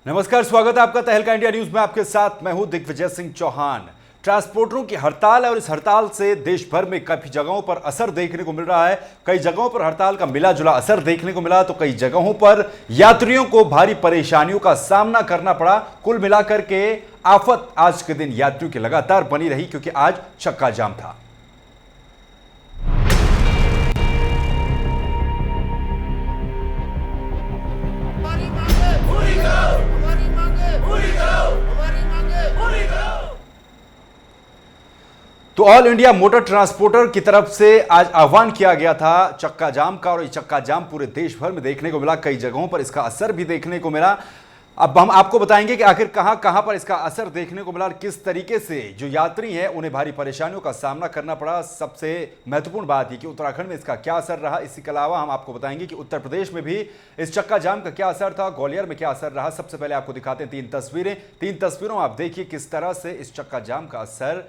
नमस्कार, स्वागत है आपका तहलका इंडिया न्यूज में। आपके साथ मैं हूं दिग्विजय सिंह चौहान। ट्रांसपोर्टरों की हड़ताल है और इस हड़ताल से देश भर में काफी जगहों पर असर देखने को मिल रहा है। कई जगहों पर हड़ताल का मिला जुला असर देखने को मिला तो कई जगहों पर यात्रियों को भारी परेशानियों का सामना करना पड़ा। कुल मिलाकर के आफत आज के दिन यात्रियों की लगातार बनी रही क्योंकि आज चक्का जाम था। तो ऑल इंडिया मोटर ट्रांसपोर्टर की तरफ से आज आह्वान किया गया था चक्का जाम का और ये चक्का जाम पूरे देश भर में देखने को मिला। कई जगहों पर इसका असर भी देखने को मिला। अब हम आपको बताएंगे कि आखिर कहां कहां पर इसका असर देखने को मिला और किस तरीके से जो यात्री हैं उन्हें भारी परेशानियों का सामना करना पड़ा। सबसे महत्वपूर्ण बात यह कि उत्तराखंड में इसका क्या असर रहा। इसके अलावा हम आपको बताएंगे कि उत्तर प्रदेश में भी इस चक्का जाम का क्या असर था, ग्वालियर में क्या असर रहा। सबसे पहले आपको दिखाते हैं तीन तस्वीरों में आप देखिए किस तरह से इस चक्का जाम का असर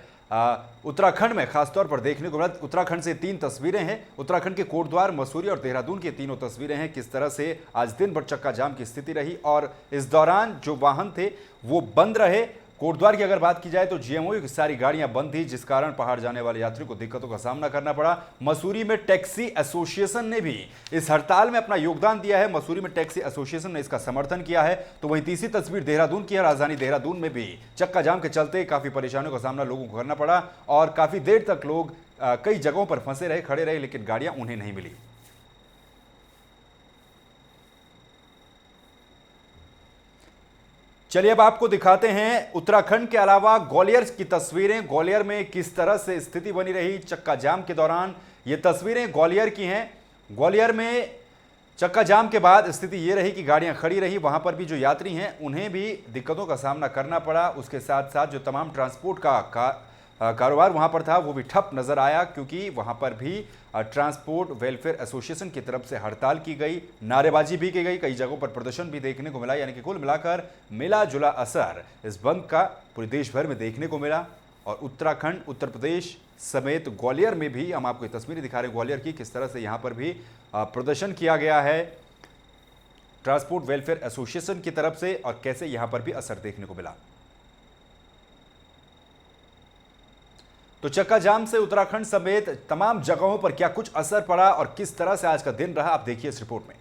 उत्तराखंड में खासतौर पर देखने को मिला। उत्तराखंड से तीन तस्वीरें हैं। उत्तराखंड के कोटद्वार, मसूरी और देहरादून की तीनों तस्वीरें हैं। किस तरह से आज दिन भर चक्का जाम की स्थिति रही और इस दौरान जो वाहन थे वो बंद रहे। कोटद्वार की अगर बात की जाए तो जीएमओयू की सारी गाड़ियां बंद थी जिस कारण पहाड़ जाने वाले यात्रियों को दिक्कतों का सामना करना पड़ा। मसूरी में टैक्सी एसोसिएशन ने भी इस हड़ताल में अपना योगदान दिया है। मसूरी में टैक्सी एसोसिएशन ने इसका समर्थन किया है। तो वहीं तीसरी तस्वीर देहरादून की है। राजधानी देहरादून में भी चक्का जाम के चलते काफी परेशानियों का सामना लोगों को करना पड़ा और काफी देर तक लोग कई जगहों पर फंसे रहे, खड़े रहे, लेकिन गाड़ियां उन्हें नहीं मिली। चलिए अब आपको दिखाते हैं उत्तराखंड के अलावा ग्वालियर की तस्वीरें। ग्वालियर में किस तरह से स्थिति बनी रही चक्का जाम के दौरान। ये तस्वीरें ग्वालियर की हैं। ग्वालियर में चक्का जाम के बाद स्थिति ये रही कि गाड़ियां खड़ी रही। वहां पर भी जो यात्री हैं उन्हें भी दिक्कतों का सामना करना पड़ा। उसके साथ साथ जो तमाम ट्रांसपोर्ट का कारोबार वहां पर था वो भी ठप नजर आया क्योंकि वहां पर भी ट्रांसपोर्ट वेलफेयर एसोसिएशन की तरफ से हड़ताल की गई, नारेबाजी भी की गई, कई जगहों पर प्रदर्शन भी देखने को मिला। यानी कि कुल मिलाकर मिला जुला असर इस बंद का पूरे देश भर में देखने को मिला। और उत्तराखंड, उत्तर प्रदेश समेत ग्वालियर में भी हम आपको तस्वीरें दिखा रहे हैं ग्वालियर की, किस तरह से यहाँ पर भी प्रदर्शन किया गया है ट्रांसपोर्ट वेलफेयर एसोसिएशन की तरफ से और कैसे यहाँ पर भी असर देखने को मिला। तो चक्का जाम से उत्तराखंड समेत तमाम जगहों पर क्या कुछ असर पड़ा और किस तरह से आज का दिन रहा, आप देखिए इस रिपोर्ट में।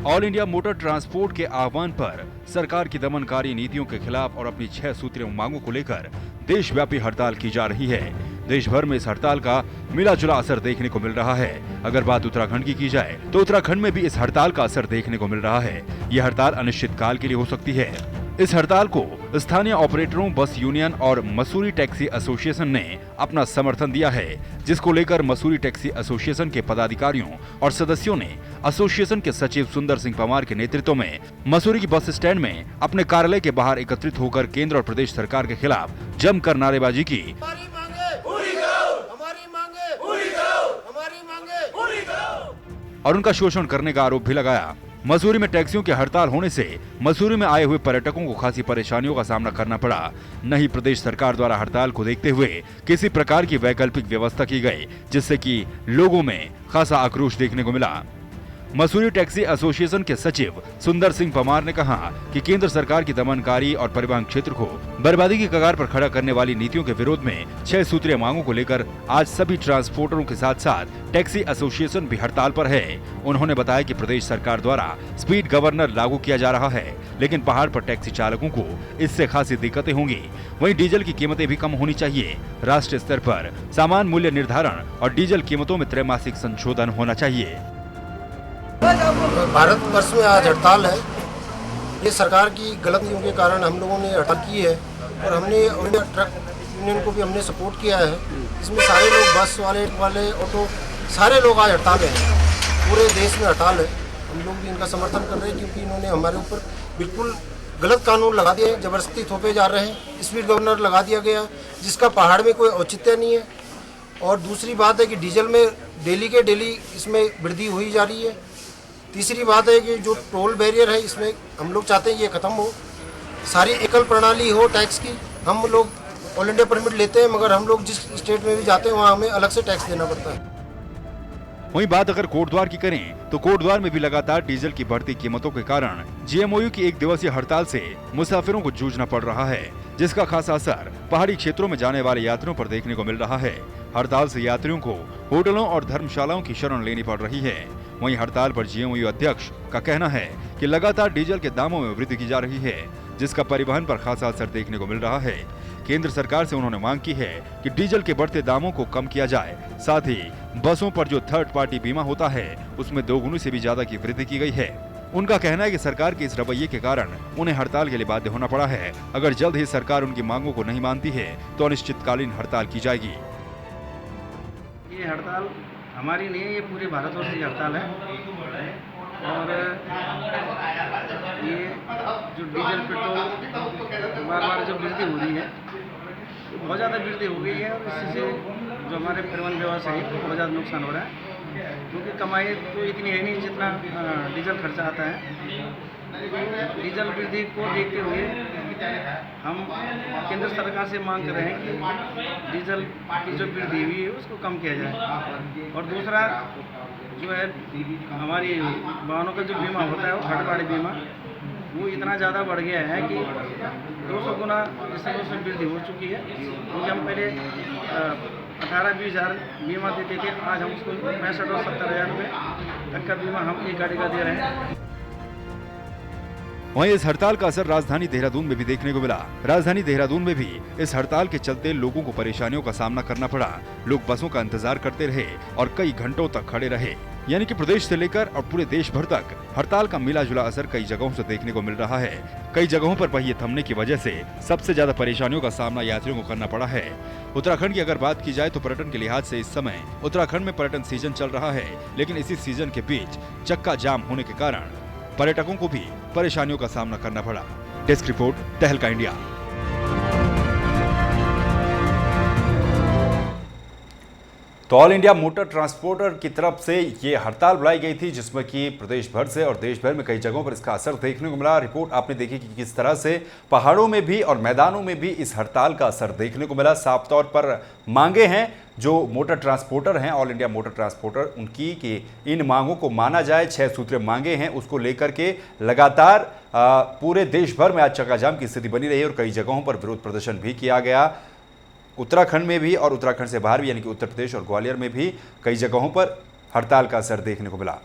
ऑल इंडिया मोटर ट्रांसपोर्ट के आह्वान पर सरकार की दमनकारी नीतियों के खिलाफ और अपनी 6 सूत्रीय मांगों को लेकर देशव्यापी हड़ताल की जा रही है। देश भर में इस हड़ताल का मिला जुला असर देखने को मिल रहा है। अगर बात उत्तराखंड की जाए तो उत्तराखंड में भी इस हड़ताल का असर देखने को मिल रहा है। यह हड़ताल अनिश्चित काल के लिए हो सकती है। इस हड़ताल को स्थानीय ऑपरेटरों, बस यूनियन और मसूरी टैक्सी एसोसिएशन ने अपना समर्थन दिया है, जिसको लेकर मसूरी टैक्सी एसोसिएशन के पदाधिकारियों और सदस्यों ने एसोसिएशन के सचिव सुंदर सिंह पमार के नेतृत्व में मसूरी की बस स्टैंड में अपने कार्यालय के बाहर एकत्रित होकर केंद्र और प्रदेश सरकार के खिलाफ जमकर नारेबाजी की और उनका शोषण करने का आरोप भी लगाया। मसूरी में टैक्सियों की हड़ताल होने से मसूरी में आए हुए पर्यटकों को खासी परेशानियों का सामना करना पड़ा। न ही प्रदेश सरकार द्वारा हड़ताल को देखते हुए किसी प्रकार की वैकल्पिक व्यवस्था की गई, जिससे कि लोगों में खासा आक्रोश देखने को मिला। मसूरी टैक्सी एसोसिएशन के सचिव सुंदर सिंह पमार ने कहा कि केंद्र सरकार की दमनकारी और परिवहन क्षेत्र को बर्बादी की कगार पर खड़ा करने वाली नीतियों के विरोध में 6 सूत्रीय मांगों को लेकर आज सभी ट्रांसपोर्टरों के साथ साथ टैक्सी एसोसिएशन भी हड़ताल पर है। उन्होंने बताया कि प्रदेश सरकार द्वारा स्पीड गवर्नर लागू किया जा रहा है, लेकिन पहाड़ पर टैक्सी चालकों को इससे खासी दिक्कतें होंगी। वहीं डीजल की कीमतें भी कम होनी चाहिए। राष्ट्रीय स्तर पर सामान मूल्य निर्धारण और डीजल कीमतों में त्रैमासिक संशोधन होना चाहिए। भारत वर्ष में आज हड़ताल है। ये सरकार की गलत नीतियों के कारण हम लोगों ने हड़ताल की है और हमने ट्रक यूनियन को भी हमने सपोर्ट किया है। इसमें सारे लोग, बस वाले, ऑटो, सारे लोग आज हड़ताल हैं। पूरे देश में हड़ताल है। हम लोग भी इनका समर्थन कर रहे हैं क्योंकि इन्होंने हमारे ऊपर बिल्कुल गलत कानून लगा दिए, जबरदस्ती थोपे जा रहे हैं। स्पीड गवर्नर लगा दिया गया जिसका पहाड़ में कोई औचित्य नहीं है। और दूसरी बात है कि डीजल में डेली के डेली इसमें वृद्धि हुई जा रही है। तीसरी बात है कि जो टोल बैरियर है इसमें हम लोग चाहते हैं ये ख़त्म हो, सारी एकल प्रणाली हो टैक्स की। हम लोग ऑल इंडिया परमिट लेते हैं मगर हम लोग जिस स्टेट में भी जाते हैं वहाँ हमें अलग से टैक्स देना पड़ता है। वहीं बात अगर कोटद्वार की करें तो कोटद्वार में भी लगातार डीजल की बढ़ती कीमतों के कारण जीएमओयू की 1 दिवसीय हड़ताल से मुसाफिरों को जूझना पड़ रहा है, जिसका खासा असर पहाड़ी क्षेत्रों में जाने वाले यात्रियों पर देखने को मिल रहा है। हड़ताल से यात्रियों को होटलों और धर्मशालाओं की शरण लेनी पड़ रही है। वहीं हड़ताल पर जीएमओयू अध्यक्ष का कहना है कि लगातार डीजल के दामों में वृद्धि की जा रही है, जिसका परिवहन पर खासा असर देखने को मिल रहा है। केंद्र सरकार से उन्होंने मांग की है कि डीजल के बढ़ते दामों को कम किया जाए। साथ ही बसों पर जो थर्ड पार्टी बीमा होता है उसमें 2 गुनी से भी ज्यादा की वृद्धि की गई है। उनका कहना है कि सरकार के इस रवैये के कारण उन्हें हड़ताल के लिए बाध्य होना पड़ा है। अगर जल्द ही सरकार उनकी मांगों को नहीं मानती है तो अनिश्चितकालीन हड़ताल की जाएगी। ये हड़ताल हमारी नहीं है, ये पूरे भारतवर्ष की हड़ताल है। और ये जो डीजल पेट्रोल बार बार जो वृद्धि हो रही है, बहुत ज़्यादा वृद्धि हो गई है और इसी से जो हमारे परिवहन व्यवसाय है बहुत ज़्यादा नुकसान हो रहा है, क्योंकि कमाई तो इतनी है नहीं जितना डीजल खर्चा आता है। डीजल वृद्धि को देखते हुए हम केंद्र सरकार से मांग कर रहे हैं कि डीजल की जो वृद्धि हुई है उसको कम किया जाए। और दूसरा जो है हमारी वाहनों का जो बीमा होता है वो थर्ड पार्टी बीमा वो इतना ज़्यादा बढ़ गया है कि 200 गुना इस समय उसमें वृद्धि हो चुकी है। क्योंकि हम पहले 18-20 हज़ार बीमा देते थे, आज हम उसको 65 और 70 हज़ार रुपये तक का बीमा हम एक गाड़ी का दे रहे हैं। वहीं इस हड़ताल का असर राजधानी देहरादून में भी देखने को मिला। राजधानी देहरादून में भी इस हड़ताल के चलते लोगों को परेशानियों का सामना करना पड़ा। लोग बसों का इंतजार करते रहे और कई घंटों तक खड़े रहे। यानी कि प्रदेश से लेकर और पूरे देश भर तक हड़ताल का मिला जुला असर कई जगहों से देखने को मिल रहा है। कई जगहों पर पहिए थमने की वजह से सबसे ज्यादा परेशानियों का सामना यात्रियों को करना पड़ा है। उत्तराखंड की अगर बात की जाए तो पर्यटन के लिहाज से इस समय उत्तराखंड में पर्यटन सीजन चल रहा है, लेकिन इसी सीजन के बीच चक्का जाम होने के कारण पर्यटकों को भी परेशानियों का सामना करना पड़ा। डेस्क रिपोर्ट, तहलका इंडिया। तो ऑल इंडिया मोटर ट्रांसपोर्टर की तरफ से ये हड़ताल बुलाई गई थी, जिसमें कि प्रदेश भर से और देश भर में कई जगहों पर इसका असर देखने को मिला। रिपोर्ट आपने देखी कि किस तरह से पहाड़ों में भी और मैदानों में भी इस हड़ताल का असर देखने को मिला। साफ तौर पर मांगे हैं जो मोटर ट्रांसपोर्टर हैं, ऑल इंडिया मोटर ट्रांसपोर्टर, उनकी कि इन मांगों को माना जाए। 6 सूत्रीय मांगे हैं, उसको लेकर के लगातार पूरे देश भर में आज चक्काजाम की स्थिति बनी रही और कई जगहों पर विरोध प्रदर्शन भी किया गया। उत्तराखंड में भी और उत्तराखंड से बाहर भी, यानी कि उत्तर प्रदेश और ग्वालियर में भी कई जगहों पर हड़ताल का असर देखने को मिला।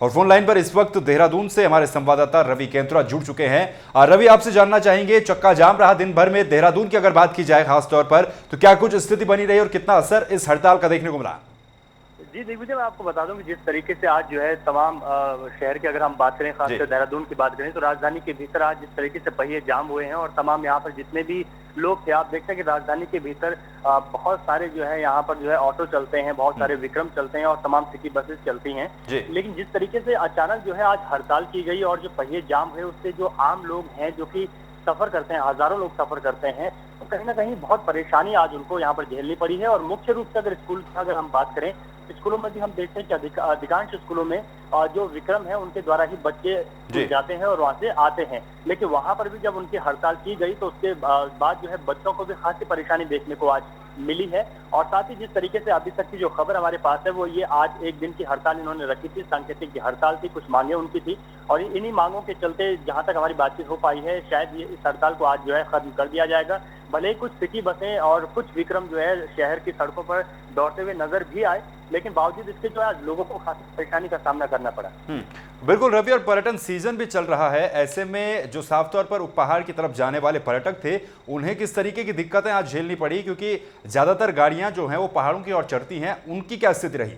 और फोन लाइन पर इस वक्त देहरादून से हमारे संवाददाता रवि केंद्रा जुड़ चुके हैं। रवि, आपसे जानना चाहेंगे, चक्का जाम रहा दिन भर में देहरादून की अगर बात की जाए खास तौर पर, तो क्या कुछ स्थिति बनी रही और कितना असर इस हड़ताल का देखने को मिला? जी दिग्विजय, मैं आपको बता दूं कि जिस तरीके से आज जो है तमाम शहर की अगर हम बात करें, खासकर देहरादून की बात करें, तो राजधानी के भीतर आज जिस तरीके से पहिए जाम हुए हैं और तमाम यहाँ पर जितने भी लोग थे, आप देखते हैं कि राजधानी के भीतर बहुत सारे जो है यहाँ पर जो है ऑटो चलते हैं, बहुत सारे विक्रम चलते हैं और तमाम सिटी बसेस चलती हैं। लेकिन जिस तरीके से अचानक जो है आज हड़ताल की गई और जो पहिए जाम हुए, उससे जो आम लोग हैं जो कि सफर करते हैं, हजारों लोग सफर करते हैं, तो कहीं ना कहीं बहुत परेशानी आज उनको यहाँ पर झेलनी पड़ी है। और मुख्य रूप से अगर स्कूल की अगर हम बात करें, स्कूलों में भी हम देखते हैं कि अधिकांश स्कूलों में जो विक्रम है उनके द्वारा ही बच्चे जाते हैं और वहां से आते हैं। लेकिन वहां पर भी जब उनकी हड़ताल की गई तो उसके बाद जो है बच्चों को भी खासी परेशानी देखने को आज मिली है। और साथ ही जिस तरीके से अभी तक की जो खबर हमारे पास है वो ये, आज एक दिन की हड़ताल इन्होंने रखी थी, सांकेतिक की हड़ताल थी, कुछ मांगे उनकी थी और इन्हीं मांगों के चलते जहां तक हमारी बातचीत हो पाई है, शायद ये इस हड़ताल को आज जो है खत्म कर दिया जाएगा। भले ही कुछ सिटी बसें और कुछ विक्रम जो है शहर की सड़कों पर दौड़ते हुए नजर भी आए, लेकिन बावजूद इसके जो है लोगों को खासी परेशानी का सामना करना पड़ा। बिल्कुल रवि, और पर्यटन सीजन भी चल रहा है, ऐसे में जो साफ तौर पर पहाड़ की तरफ जाने वाले पर्यटक थे, उन्हें किस तरीके की दिक्कतें आज झेलनी पड़ी? क्योंकि ज्यादातर गाड़ियां जो हैं वो पहाड़ों की ओर चढ़ती हैं, उनकी क्या स्थिति रही?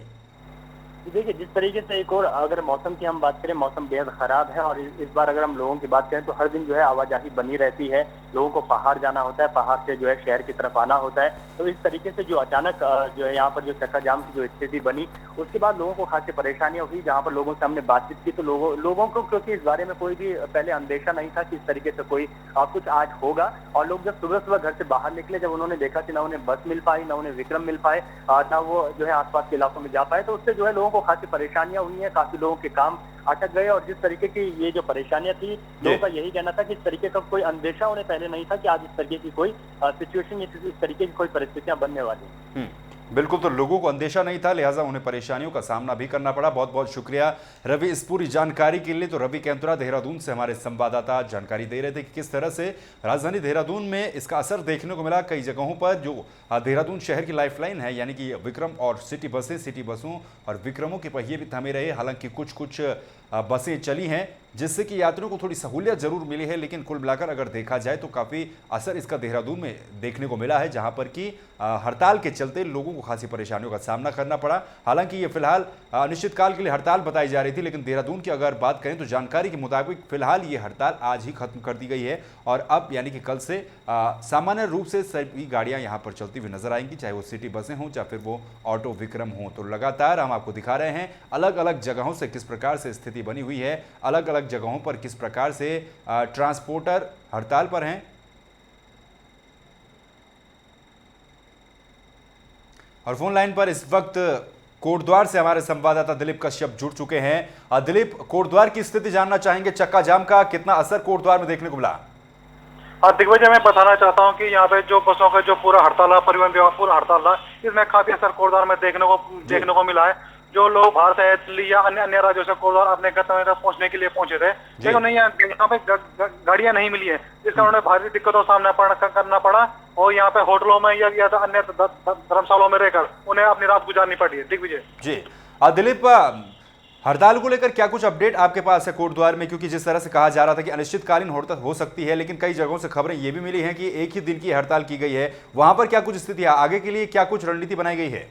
देखिए, जिस तरीके से एक और अगर मौसम की हम बात करें, मौसम बेहद खराब है और इस बार अगर हम लोगों की बात करें तो हर दिन जो है आवाजाही बनी रहती है, लोगों को पहाड़ जाना होता है, पहाड़ से जो है शहर की तरफ आना होता है। तो इस तरीके से जो अचानक जो है यहाँ पर जो चक्का जाम की जो स्थिति बनी, उसके बाद लोगों को खासी परेशानियां हुई। जहाँ पर लोगों से हमने बातचीत की तो लोगों को, क्योंकि इस बारे में कोई भी पहले अंदेशा नहीं था कि इस तरीके से कोई कुछ आज होगा, और लोग जब सुबह सुबह घर से बाहर निकले, जब उन्होंने देखा कि ना उन्हें बस मिल पाई, ना उन्हें विक्रम मिल पाए, ना वो जो है आसपास के इलाकों में जा पाए, तो उससे जो है लोगों को खासी परेशानियां हुई हैं, काफी लोगों के काम अटक गए। और जिस तरीके की ये जो परेशानियां थी, लोगों का यही कहना था कि इस तरीके का कोई अंदेशा उन्हें पहले नहीं था कि आज इस तरीके की कोई सिचुएशन, इस तरीके की कोई परिस्थितियां बनने वाली। बिल्कुल, तो लोगों को अंदेशा नहीं था, लिहाजा उन्हें परेशानियों का सामना भी करना पड़ा। बहुत बहुत शुक्रिया रवि इस पूरी जानकारी के लिए। तो रवि केंतुरा देहरादून से हमारे संवाददाता जानकारी दे रहे थे कि किस तरह से राजधानी देहरादून में इसका असर देखने को मिला। कई जगहों पर जो देहरादून शहर की लाइफलाइन है, यानी कि विक्रम और सिटी बसों और विक्रमों के पहिए भी थमे रहे। हालांकि कुछ बसें चली हैं, जिससे कि यात्रियों को थोड़ी सहूलियत जरूर मिली है, लेकिन कुल मिलाकर अगर देखा जाए तो काफ़ी असर इसका देहरादून में देखने को मिला है, जहां पर कि हड़ताल के चलते लोगों को खासी परेशानियों का सामना करना पड़ा। हालांकि ये फिलहाल अनिश्चितकाल के लिए हड़ताल बताई जा रही थी, लेकिन देहरादून की अगर बात करें तो जानकारी के मुताबिक फिलहाल ये हड़ताल आज ही खत्म कर दी गई है और अब यानी कि कल से सामान्य रूप से सभी गाड़ियां यहां पर चलती हुई नजर आएंगी, चाहे वो सिटी बसें हों चाहे फिर वो ऑटो विक्रम हों। तो लगातार हम आपको दिखा रहे हैं अलग अलग जगहों से किस प्रकार से स्थिति बनी हुई है, अलग अलग जगहों पर किस प्रकार से ट्रांसपोर्टर हड़ताल पर हैं। और फोन लाइन पर इस वक्त कोटद्वार से हमारे संवाददाता दिलीप कश्यप जुड़ चुके हैं। दिलीप, कोटद्वार की स्थिति जानना चाहेंगे, चक्का जाम का कितना असर कोटद्वार में देखने को मिला? दिग्विजय, मैं बताना चाहता हूं कि यहाँ पे जो बसों का जो पूरा हड़ताल है, परिवहन विभाग पूरा हड़ताल था, इसमें काफी असर कोटद्वार में देखने को मिला है। जो लोग बाहर से दिल्ली या अन्य राज्यों से कोटद्वार अपने गंतव्य तक पहुंचने के लिए पहुंचे थे, लेकिन उन्हें यहाँ पे गाड़ियां नहीं मिली है, जिससे उन्हें भारी दिक्कतों का सामना करना पड़ा और यहाँ पे होटलों में या अन्य धर्मशालाओं में रहकर उन्हें अपनी रात गुजारनी पड़ी है। दिग्विजय जी, दिलीप, हड़ताल को लेकर क्या कुछ अपडेट आपके पास है कोटद्वार में? क्योंकि जिस तरह से कहा जा रहा था कि अनिश्चितकालीन हड़ताल हो सकती है, लेकिन कई जगहों से खबरें ये भी मिली हैं कि एक ही दिन की हड़ताल की गई है। वहां पर क्या कुछ स्थिति है, आगे के लिए क्या कुछ रणनीति बनाई गई है?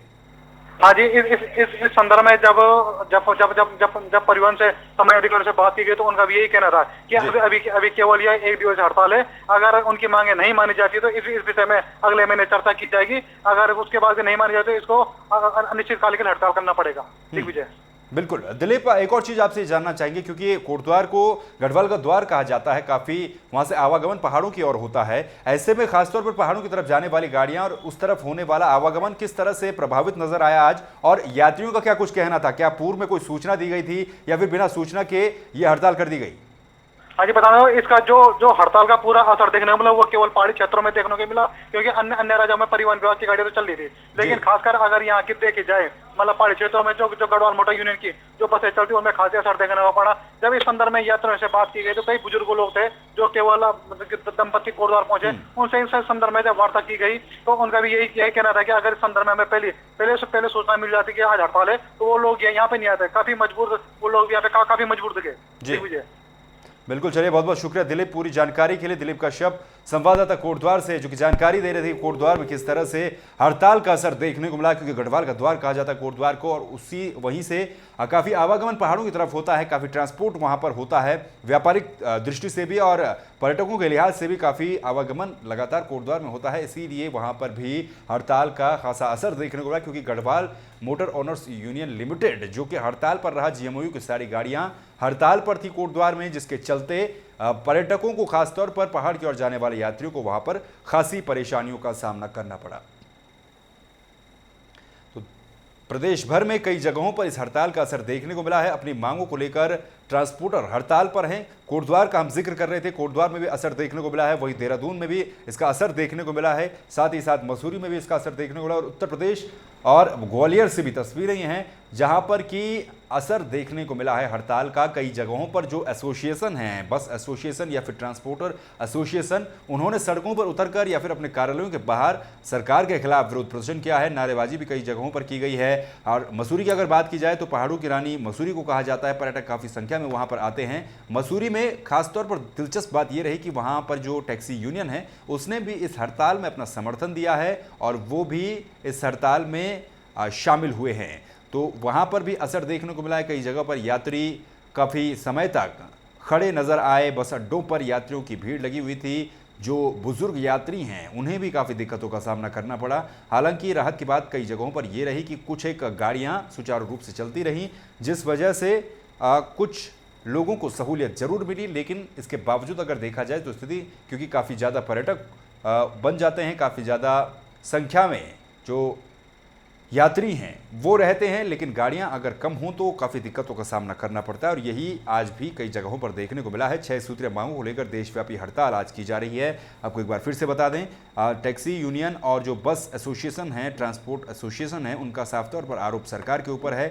हाँ जी, इस संदर्भ में जब परिवहन से समय अधिकारी से बात की गई तो उनका भी यही कहना था कि अभी केवल यह एक दिवसीय हड़ताल है। अगर उनकी मांगे नहीं मानी जाती तो इस विषय में अगले महीने चर्चा की जाएगी। अगर उसके बाद भी नहीं मानी जाती तो इसको अनिश्चितकालीन हड़ताल करना पड़ेगा। दिग्विजय, बिल्कुल। दिलीप, एक और चीज आपसे जानना चाहेंगे, क्योंकि कोटद्वार को गढ़वाल का द्वार कहा जाता है, काफी वहां से आवागमन पहाड़ों की ओर होता है। ऐसे में खासतौर पर पहाड़ों की तरफ जाने वाली गाड़ियां और उस तरफ होने वाला आवागमन किस तरह से प्रभावित नजर आया आज, और यात्रियों का क्या कुछ कहना था? क्या पूर्व में कोई सूचना दी गई थी या फिर बिना सूचना के ये हड़ताल कर दी गई? हाँ जी, बता रहा हूँ, इसका जो हड़ताल का पूरा असर देखने को मिला वो केवल पहाड़ी क्षेत्रों में देखने को मिला, क्योंकि अन्य राज्यों में परिवहन विभाग की गाड़ियां तो चल रही थी, लेकिन खासकर अगर यहाँ की देखी जाए मतलब पहाड़ी क्षेत्रों में जो गढ़वाल मोटर यूनियन की जो बसें चलती उनमें खासी असर देखने को पड़ा। जब इस संदर्भ में यात्रियों से बात की गई तो कई बुजुर्ग लोग थे जो केवल दंपत्ति कोटद्वार पहुंचे, उनसे इस संदर्भ में जब वार्ता की गई तो उनका भी यही कहना था कि अगर इस संदर्भ में हमें पहले सूचना मिल जाती कि आज हड़ताल है तो वो लोग यहाँ पे नहीं आते। काफी मजबूर वो लोग यहाँ पे काफी मजबूर थे। बिल्कुल, चलिए, बहुत बहुत शुक्रिया दिलीप पूरी जानकारी के लिए। दिलीप कश्यप संवाददाता कोटद्वार से, जो कि जानकारी दे रहे थे कोटद्वार में किस तरह से हड़ताल का असर देखने को मिला, क्योंकि गढ़वाल का द्वार कहा जाता है कोटद्वार को, और वहीं से काफ़ी आवागमन पहाड़ों की तरफ होता है, काफ़ी ट्रांसपोर्ट वहां पर होता है, व्यापारिक दृष्टि से भी और पर्यटकों के लिहाज से भी काफ़ी आवागमन लगातार कोटद्वार में होता है। इसीलिए वहां पर भी हड़ताल का खासा असर देखने को मिला, क्योंकि Garhwal motor owners union limited जो कि हड़ताल पर रहा, जीएमओयू की सारी गाड़ियां हड़ताल पर थी कोटद्वार में, जिसके चलते पर्यटकों को खासतौर पर पहाड़ की ओर जाने वाले यात्रियों को वहां पर खासी परेशानियों का सामना करना पड़ा। तो प्रदेश भर में कई जगहों पर इस हड़ताल का असर देखने को मिला है। अपनी मांगों को लेकर ट्रांसपोर्टर हड़ताल पर हैं। कोटद्वार का हम जिक्र कर रहे थे, कोटद्वार में भी असर देखने को मिला है, वहीं देहरादून में भी इसका असर देखने को मिला है, साथ ही साथ मसूरी में भी इसका असर देखने को मिला, और उत्तर प्रदेश और ग्वालियर से भी तस्वीरें हैं जहां पर कि असर देखने को मिला है हड़ताल का। कई जगहों पर जो एसोसिएशन हैं, बस एसोसिएशन या फिर ट्रांसपोर्टर एसोसिएशन, उन्होंने सड़कों पर उतरकर या फिर अपने कार्यालयों के बाहर सरकार के खिलाफ विरोध प्रदर्शन किया है, नारेबाजी भी कई जगहों पर की गई है। और मसूरी की अगर बात की जाए तो पहाड़ों की रानी मसूरी को कहा जाता है, पर्यटक काफ़ी संख्या में वहाँ पर आते हैं। मसूरी में खासतौर पर दिलचस्प बात यह रही कि वहाँ पर जो टैक्सी यूनियन है उसने भी इस हड़ताल में अपना समर्थन दिया है और वो भी इस हड़ताल में शामिल हुए हैं। तो वहाँ पर भी असर देखने को मिला है। कई जगह पर यात्री काफ़ी समय तक खड़े नज़र आए, बस अड्डों पर यात्रियों की भीड़ लगी हुई थी। जो बुजुर्ग यात्री हैं उन्हें भी काफ़ी दिक्कतों का सामना करना पड़ा। हालांकि राहत की बात कई जगहों पर यह रही कि कुछ एक गाड़ियाँ सुचारू रूप से चलती रहीं, जिस वजह से कुछ लोगों को सहूलियत जरूर मिली, लेकिन इसके बावजूद अगर देखा जाए तो स्थिति, क्योंकि काफ़ी ज़्यादा पर्यटक बन जाते हैं, काफ़ी ज़्यादा संख्या में जो यात्री हैं वो रहते हैं, लेकिन गाड़ियां अगर कम हों तो काफ़ी दिक्कतों का सामना करना पड़ता है। और यही आज भी कई जगहों पर देखने को मिला है। 6 सूत्रीय मांगों को लेकर देशव्यापी हड़ताल आज की जा रही है। आपको एक बार फिर से बता दें, टैक्सी यूनियन और जो बस एसोसिएशन है, ट्रांसपोर्ट एसोसिएशन है, उनका साफ तौर पर आरोप सरकार के ऊपर है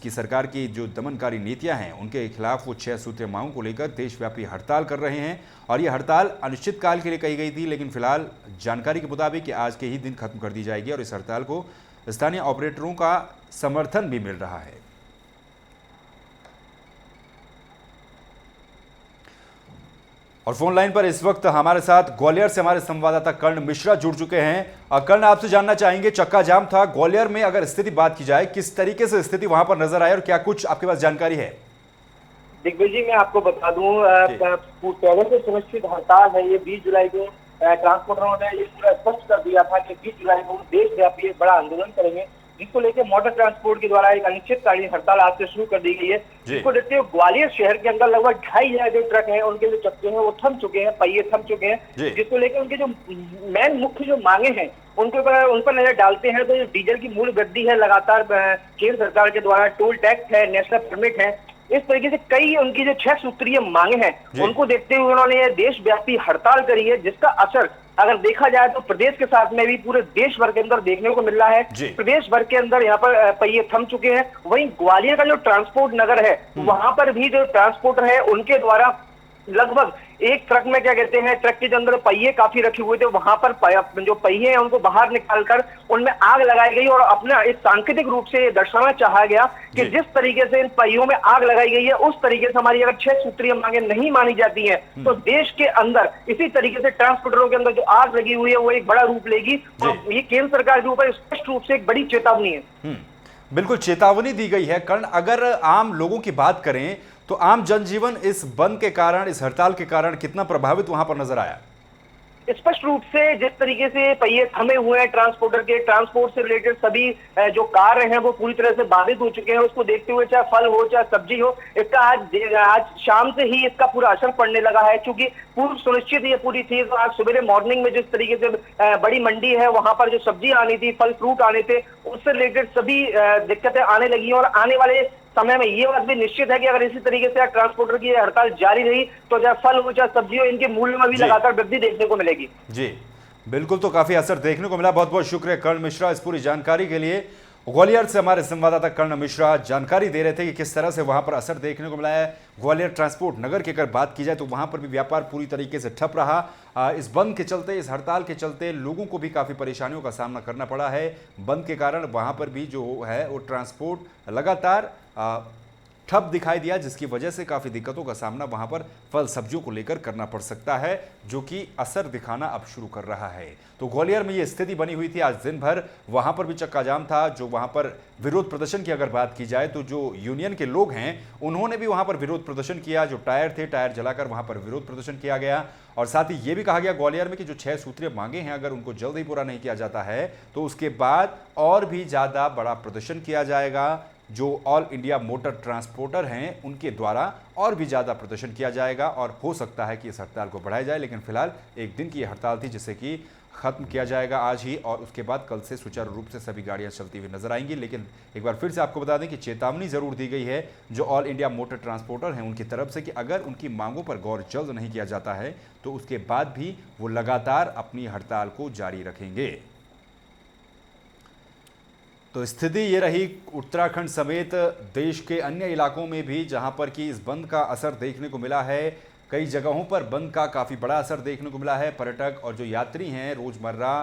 कि सरकार की जो दमनकारी नीतियाँ हैं उनके खिलाफ वो 6 सूत्रीय मांगों को लेकर देशव्यापी हड़ताल कर रहे हैं। और ये हड़ताल अनिश्चित काल के लिए कही गई थी, लेकिन फिलहाल जानकारी के मुताबिक आज के ही दिन खत्म कर दी जाएगी। और इस हड़ताल को स्थानीय ऑपरेटरों का समर्थन भी मिल रहा है। और फोन लाइन पर इस वक्त हमारे साथ ग्वालियर से हमारे संवाददाता कर्ण मिश्रा जुड़ चुके हैं। कर्ण, आपसे जानना चाहेंगे, चक्का जाम था ग्वालियर में, अगर स्थिति बात की जाए किस तरीके से स्थिति वहां पर नजर आई और क्या कुछ आपके पास जानकारी है? दिग्विजय जी, मैं आपको बता दूं, पहले से सुनिश्चित हड़ताल है ये 20 जुलाई को। ट्रांसपोर्टरों ने ये पूरा स्पष्ट कर दिया था कि 20 जुलाई को देशव्यापी एक बड़ा आंदोलन करेंगे, जिसको लेकर मोटर ट्रांसपोर्ट के द्वारा एक अनिश्चितकालीन हड़ताल आज से शुरू कर दी गई है। जिसको देखते हुए ग्वालियर शहर के अंदर लगभग 2,500 जो ट्रक हैं, उनके जो चक्के हैं वो थम चुके हैं, पहिए थम चुके हैं। जिसको लेकर उनके जो मेन मुख्य जो मांगे हैं उन पर नजर डालते हैं तो डीजल की मूल वृद्धि है, लगातार केंद्र सरकार के द्वारा टोल टैक्स है, नेशनल परमिट है, इस तरीके से कई उनकी जो 6 सूत्रीय मांगे हैं उनको देखते हुए उन्होंने ये देशव्यापी हड़ताल करी है, जिसका असर अगर देखा जाए तो प्रदेश के साथ में भी पूरे देश भर के अंदर देखने को मिल रहा है। प्रदेश भर के अंदर यहाँ पर पहिए थम चुके हैं। वहीं ग्वालियर का जो ट्रांसपोर्ट नगर है वहां पर भी जो ट्रांसपोर्टर है उनके द्वारा लगभग एक ट्रक में क्या कहते हैं, ट्रक के अंदर पहिए काफी रखे हुए थे, वहां पर जो पहिए हैं उनको बाहर निकालकर उनमें आग लगाई गई और अपना एक सांकेतिक रूप से दर्शाना चाहा गया कि जिस तरीके से इन पहियों में आग लगाई गई है उस तरीके से हमारी अगर 6 सूत्रीय मांगे नहीं मानी जाती हैं तो देश के अंदर इसी तरीके से ट्रांसपोर्टरों के अंदर जो आग लगी हुई है वो एक बड़ा रूप लेगी। और ये केंद्र सरकार के ऊपर स्पष्ट रूप से एक बड़ी चेतावनी है। बिल्कुल चेतावनी दी गई है। कर्ण, अगर आम लोगों की बात करें तो आम जनजीवन इस बंद के कारण, इस हड़ताल के कारण कितना प्रभावित वहां पर नजर आया? स्पष्ट रूप से जिस तरीके से पहिए थमे हुए हैं ट्रांसपोर्टर के, ट्रांसपोर्ट से रिलेटेड सभी जो कार्य हैं वो पूरी तरह से बाधित हो चुके हैं। उसको देखते हुए चाहे फल हो चाहे सब्जी हो, इसका आज शाम से ही इसका पूरा असर पड़ने लगा है। क्योंकि पूर्व सुनिश्चित ये पूरी थी, तो आज सवेरे मॉर्निंग में जिस तरीके से बड़ी मंडी है वहां पर जो सब्जी आनी थी, फल फ्रूट आने थे, उससे रिलेटेड सभी दिक्कतें आने लगी और आने वाले समय में ये बात भी निश्चित है कि अगर इसी तरीके से ट्रांसपोर्टर की हड़ताल जारी रही तो चाहे फल हो चाहे सब्जी हो, इनके मूल्य में भी लगातार वृद्धि देखने को मिलेगी। जी बिल्कुल, तो काफी असर देखने को मिला। बहुत बहुत शुक्रिया कर्ण मिश्रा इस पूरी जानकारी के लिए। ग्वालियर से हमारे संवाददाता कर्ण मिश्रा जानकारी दे रहे थे कि किस तरह से वहां पर असर देखने को मिला है। ग्वालियर ट्रांसपोर्ट नगर की अगर बात की जाए तो वहां पर भी व्यापार पूरी तरीके से ठप रहा। इस बंद के चलते, इस हड़ताल के चलते लोगों को भी काफ़ी परेशानियों का सामना करना पड़ा है। बंद के कारण वहां पर भी जो है वो ट्रांसपोर्ट लगातार ठप दिखाई दिया, जिसकी वजह से काफ़ी दिक्कतों का सामना वहां पर फल सब्जियों को लेकर करना पड़ सकता है, जो कि असर दिखाना अब शुरू कर रहा है। तो ग्वालियर में ये स्थिति बनी हुई थी आज दिन भर। वहां पर भी चक्का जाम था। जो वहां पर विरोध प्रदर्शन की अगर बात की जाए तो जो यूनियन के लोग हैं उन्होंने भी वहां पर विरोध प्रदर्शन किया। जो टायर थे, टायर जलाकर वहां पर विरोध प्रदर्शन किया गया। और साथ ही ये भी कहा गया ग्वालियर में कि जो 6 सूत्रीय मांगे हैं अगर उनको जल्द ही पूरा नहीं किया जाता है तो उसके बाद और भी ज़्यादा बड़ा प्रदर्शन किया जाएगा। जो ऑल इंडिया मोटर ट्रांसपोर्टर हैं उनके द्वारा और भी ज़्यादा प्रदर्शन किया जाएगा और हो सकता है कि इस हड़ताल को बढ़ाया जाए। लेकिन फिलहाल एक दिन की ये हड़ताल थी जिसे कि खत्म किया जाएगा आज ही, और उसके बाद कल से सुचारू रूप से सभी गाड़ियां चलती हुई नजर आएंगी। लेकिन एक बार फिर से आपको बता दें कि चेतावनी जरूर दी गई है जो ऑल इंडिया मोटर ट्रांसपोर्टर हैं उनकी तरफ से कि अगर उनकी मांगों पर गौर जल्द नहीं किया जाता है तो उसके बाद भी वो लगातार अपनी हड़ताल को जारी रखेंगे। तो स्थिति ये रही उत्तराखंड समेत देश के अन्य इलाकों में भी, जहां पर कि इस बंद का असर देखने को मिला है। कई जगहों पर बंद का काफ़ी बड़ा असर देखने को मिला है। पर्यटक और जो यात्री हैं रोज़मर्रा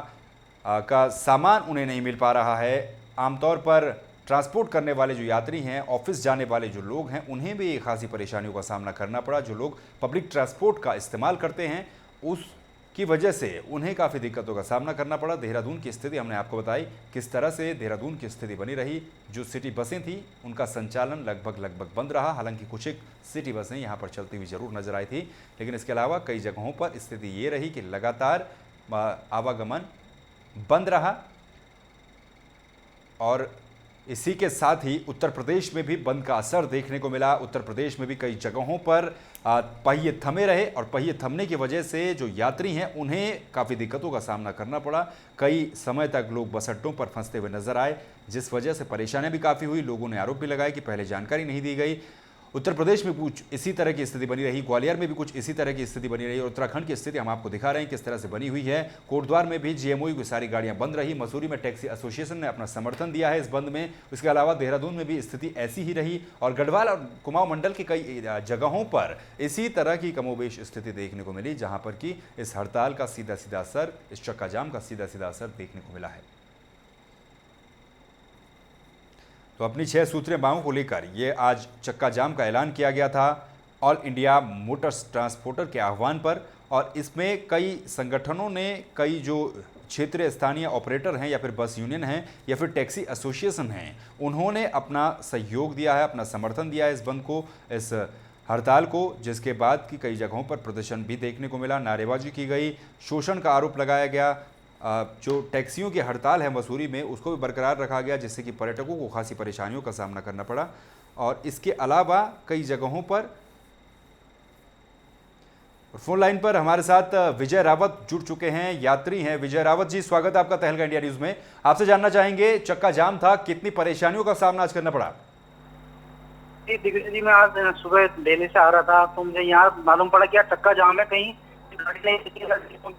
का सामान उन्हें नहीं मिल पा रहा है। आमतौर पर ट्रांसपोर्ट करने वाले जो यात्री हैं, ऑफिस जाने वाले जो लोग हैं, उन्हें भी खासी परेशानियों का सामना करना पड़ा। जो लोग पब्लिक ट्रांसपोर्ट का इस्तेमाल करते हैं उसकी वजह से उन्हें काफ़ी दिक्कतों का सामना करना पड़ा। देहरादून की स्थिति हमने आपको बताई किस तरह से देहरादून की स्थिति बनी रही। जो सिटी बसें थी उनका संचालन लगभग बंद रहा। हालांकि कुछ एक सिटी बसें यहाँ पर चलती हुई जरूर नजर आई थी, लेकिन इसके अलावा कई जगहों पर स्थिति ये रही कि लगातार आवागमन बंद रहा। और इसी के साथ ही उत्तर प्रदेश में भी बंद का असर देखने को मिला। उत्तर प्रदेश में भी कई जगहों पर पहिए थमे रहे और पहिए थमने की वजह से जो यात्री हैं उन्हें काफ़ी दिक्कतों का सामना करना पड़ा। कई समय तक लोग बस अड्डों पर फंसते हुए नजर आए, जिस वजह से परेशानियां भी काफ़ी हुई। लोगों ने आरोप भी लगाया कि पहले जानकारी नहीं दी गई। उत्तर प्रदेश में कुछ इसी तरह की स्थिति बनी रही, ग्वालियर में भी कुछ इसी तरह की स्थिति बनी रही और उत्तराखंड की स्थिति हम आपको दिखा रहे हैं किस तरह से बनी हुई है। कोटद्वार में भी जीएमओयू की सारी गाड़ियां बंद रही। मसूरी में टैक्सी एसोसिएशन ने अपना समर्थन दिया है इस बंद में। इसके अलावा देहरादून में भी स्थिति ऐसी ही रही और गढ़वाल और कुमाऊं मंडल की कई जगहों पर इसी तरह की कमोबेश स्थिति देखने को मिली, जहां पर कि इस हड़ताल का सीधा सीधा असर, इस चक्का जाम का सीधा सीधा असर देखने को मिला है। तो अपनी 6 सूत्रीय मांगों को लेकर ये आज चक्का जाम का ऐलान किया गया था ऑल इंडिया मोटर्स ट्रांसपोर्टर के आह्वान पर। और इसमें कई संगठनों ने, कई जो क्षेत्रीय स्थानीय ऑपरेटर हैं या फिर बस यूनियन हैं या फिर टैक्सी एसोसिएशन हैं, उन्होंने अपना सहयोग दिया है, अपना समर्थन दिया है इस बंद को, इस हड़ताल को, जिसके बाद की कई जगहों पर प्रदर्शन भी देखने को मिला, नारेबाजी की गई, शोषण का आरोप लगाया गया। जो टैक्सियों की हड़ताल है मसूरी में उसको भी बरकरार रखा गया, जिससे कि पर्यटकों को खासी परेशानियों का सामना करना पड़ा। और इसके अलावा कई जगहों पर फोन लाइन पर हमारे साथ विजय रावत जुड़ चुके हैं, यात्री हैं। विजय रावत जी, स्वागत है आपका तहलका इंडिया न्यूज में। आपसे जानना चाहेंगे, चक्का जाम था, कितनी परेशानियों का सामना आज करना पड़ा? दिग्विजय जी, मैं आज सुबह दिल्ली से आ रहा था तो मुझे यहाँ मालूम पड़ा कि यार चक्का जाम है, कहीं गाड़ी नहीं,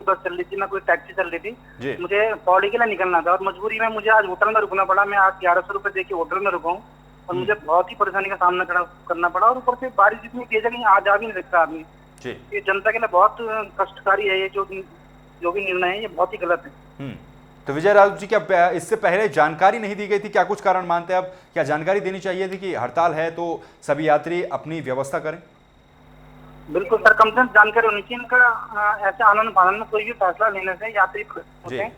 बस चल रही थी ना कोई टैक्सी चल रही थी। मुझे पौड़ी के लिए निकलना था और मजबूरी में मुझे आज होटल में रुकना पड़ा। मैं आज 1100 रुपए देके होटल में रुका हूँ और मुझे बहुत ही परेशानी का सामना करना पड़ा। और ऊपर से बारिश इतनी तेज है कि आज जा भी नहीं सकता आदमी। ये जनता के लिए बहुत कष्टकारी है। ये जो भी निर्णय है ये बहुत ही गलत है। तो विजय रावत जी, क्या इससे पहले जानकारी नहीं दी गई थी? क्या कुछ कारण मानते हैं आप? क्या जानकारी देनी चाहिए थी कि हड़ताल है तो सभी यात्री अपनी व्यवस्था करें? बिल्कुल सर, कम से कम जानकारी होनी चाहिए इनका। ऐसे आनंद फानंद में कोई भी फैसला लेने से यात्री होते हैं।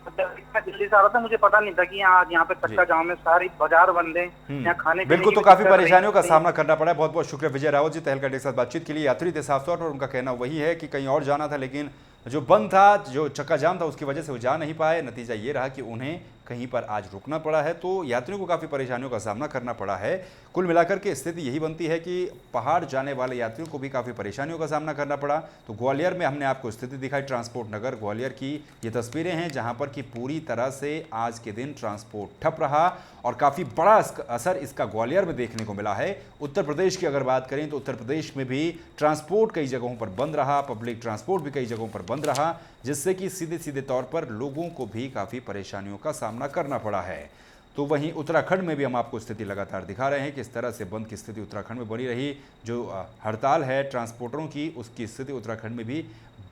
मैं दिल्ली से आ रहा था, मुझे पता नहीं था कि यहाँ पे चक्का जाम में सारी बाजार बंद है, यहाँ खाने बिल्कुल। तो काफी परेशानियों का सामना करना पड़ा है। बहुत बहुत शुक्रिया विजय रावत जी तहलका के साथ बातचीत के लिए। यात्री थे साफ तौर पर, उनका कहना वही है कि कहीं और जाना था, लेकिन जो बंद था, जो चक्का जाम था, उसकी वजह से वो जा नहीं पाए। नतीजा ये रहा कि उन्हें कहीं पर आज रुकना पड़ा है। तो यात्रियों को काफ़ी परेशानियों का सामना करना पड़ा है। कुल मिलाकर के स्थिति यही बनती है कि पहाड़ जाने वाले यात्रियों को भी काफ़ी परेशानियों का सामना करना पड़ा। तो ग्वालियर में हमने आपको स्थिति दिखाई, ट्रांसपोर्ट नगर ग्वालियर की ये तस्वीरें हैं, जहां पर कि पूरी तरह से आज के दिन ट्रांसपोर्ट ठप रहा और काफ़ी बड़ा असर इसका ग्वालियर में देखने को मिला है। उत्तर प्रदेश की अगर बात करें तो उत्तर प्रदेश में भी ट्रांसपोर्ट कई जगहों पर बंद रहा, पब्लिक ट्रांसपोर्ट भी कई जगहों पर बंद रहा, जिससे कि सीधे सीधे तौर पर लोगों को भी काफ़ी परेशानियों का सामना करना पड़ा है। तो वहीं उत्तराखंड में भी हम आपको स्थिति लगातार दिखा रहे हैं कि इस तरह से बंद की स्थिति उत्तराखंड में बनी रही। जो हड़ताल है ट्रांसपोर्टरों की, उसकी स्थिति उत्तराखंड में भी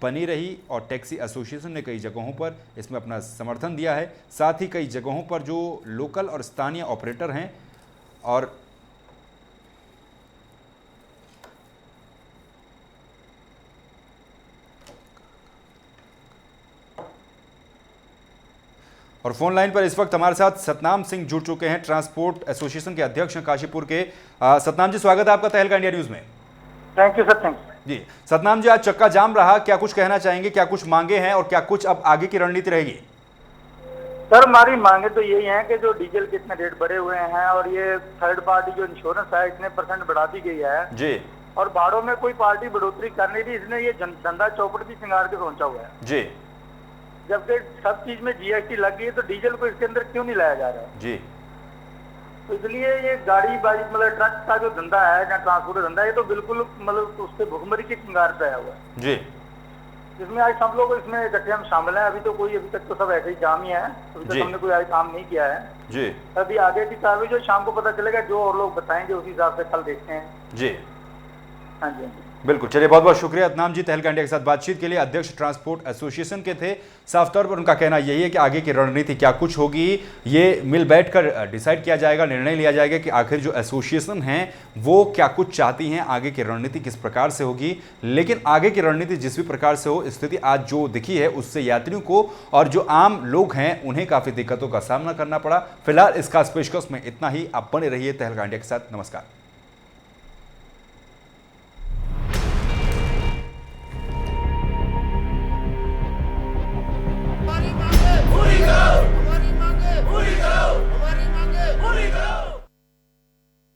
बनी रही और टैक्सी एसोसिएशन ने कई जगहों पर इसमें अपना समर्थन दिया है। साथ ही कई जगहों पर जो लोकल और स्थानीय ऑपरेटर हैं और फोन लाइन पर इस वक्त हमारे साथ सतनाम सिंह जुड़ चुके हैं, ट्रांसपोर्ट एसोसिएशन के अध्यक्ष हैं काशीपुर के। सतनाम जी, स्वागत है आपका तहलका इंडिया न्यूज में। थैंक यू सर, थैंक जी। सतनाम जी, आज चक्का जाम रहा, क्या कुछ कहना चाहेंगे? क्या कुछ मांगे हैं और क्या कुछ अब आगे की रणनीति रहेगी? सर, हमारी मांगे तो यही है कि जो डीजल के इतने रेट बढ़े हुए हैं और ये थर्ड पार्टी जो इंश्योरेंस है इतने % बढ़ा दी गई है जी, और बाड़ों में कोई पार्टी बढ़ोतरी कर नहीं रही, इसने ये धंधा चौपट भी सिंगार के पहुंचा हुआ है जी। जबकि सब चीज में जीएसटी लग गई है तो डीजल को इसके अंदर क्यों नहीं लाया जा रहा है जी? तो इसलिए ये गाड़ी बाजी मतलब ट्रक का जो धंधा है या ट्रांसपोर्ट धंधा है, ये तो बिल्कुल मतलब उसके भुखमरी के श्रृंगार पे आया हुआ है जी। इसमें आज सब लोग इसमें इकट्ठे हम शामिल हैं। अभी तक तो सब ऐसे ही जाम ही है, अभी तक हमने कोई आज काम नहीं किया है जी। अभी आगे की कार्रवाई जो शाम को पता चलेगा, जो और लोग बताएंगे उसी हिसाब से कल देखते हैं जी। हाँ जी, हाँ जी। बिल्कुल, चलिए बहुत बहुत शुक्रिया सतनाम जी तहलका इंडिया के साथ बातचीत के लिए। अध्यक्ष ट्रांसपोर्ट एसोसिएशन के थे। साफ तौर पर उनका कहना यही है कि आगे की रणनीति क्या कुछ होगी ये मिल बैठकर डिसाइड किया जाएगा, निर्णय लिया जाएगा कि आखिर जो एसोसिएशन हैं वो क्या कुछ चाहती हैं, आगे की रणनीति किस प्रकार से होगी। लेकिन आगे की रणनीति जिस भी प्रकार से हो, स्थिति आज जो दिखी है उससे यात्रियों को और जो आम लोग हैं उन्हें काफ़ी दिक्कतों का सामना करना पड़ा। फिलहाल इसका पेशकश में इतना ही। आप बने रहिए तहलका इंडिया के साथ। नमस्कार।